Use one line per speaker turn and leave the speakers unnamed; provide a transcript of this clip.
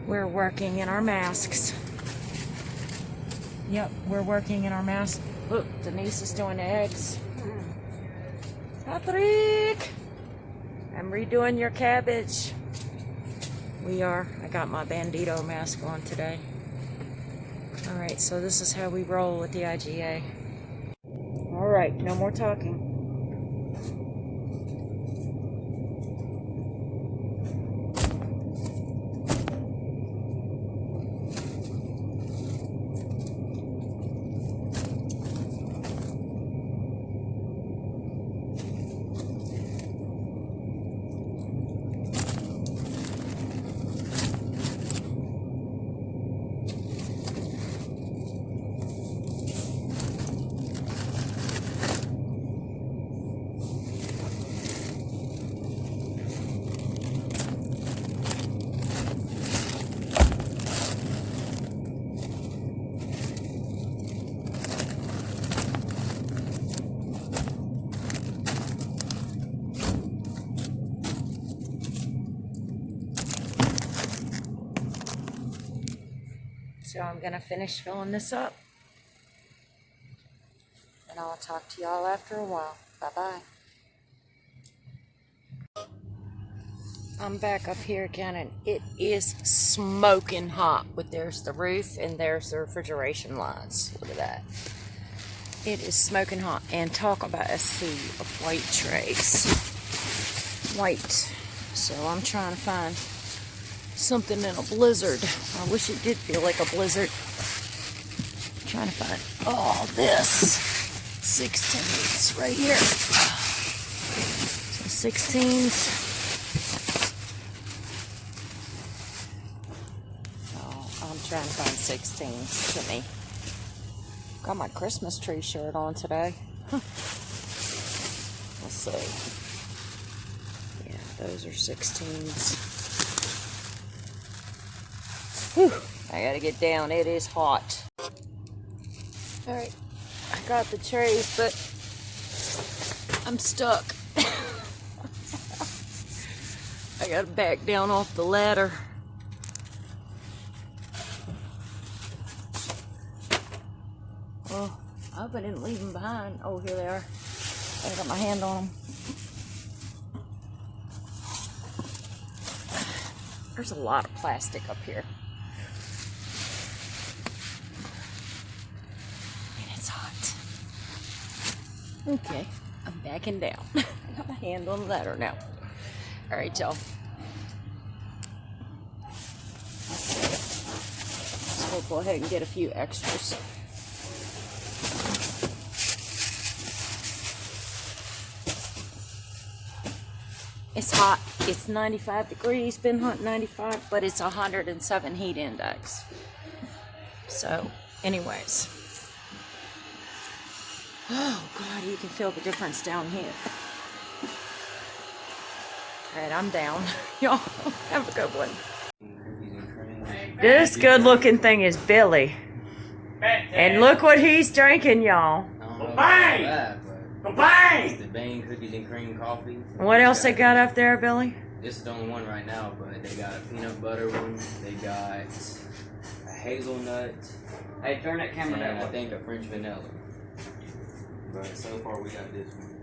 We're working in our masks. Yep, we're working in our masks. Look, Denise is doing eggs. Patrick! I'm redoing your cabbage. We are. I got my Bandito mask on today. Alright, so this is how we roll with the IGA. Alright, no more talking. So I'm gonna finish filling this up, and I'll talk to y'all after a while. Bye-bye. I'm back up here again, and it is smoking hot. But there's the roof, and there's the refrigeration lines. Look at that. It is smoking hot, and talk about a sea of white trays. White. So I'm trying to find something in a blizzard. I wish it did feel like a blizzard. I'm trying to find this 16s right here. So 16s. Oh, I'm trying to find 16s to me. Got my Christmas tree shirt on today. Let's see. Yeah, those are 16s. Whew, I gotta get down. It is hot. Alright, I got the trays, but I'm stuck. I gotta back down off the ladder. Well, I hope I didn't leave them behind. Oh, here they are. I got my hand on them. There's a lot of plastic up here. Okay, I'm backing down. I got my hand on the ladder now. Alright, y'all. So we'll go ahead and get a few extras. It's hot. It's 95 degrees. Been hot 95, but it's 107 heat index. So, anyways. Oh, God, you can feel the difference down here. Alright, I'm down. Y'all, have a good one. This good-looking thing is Billy. And look what he's drinking, y'all.
Bang! Bang! It's the Bang cookies and cream coffee.
What else they got up there, Billy?
This is the only one right now, but they got a peanut butter one. They got a hazelnut.
Hey, turn that camera down.
I think a French vanilla. But so far we got this one.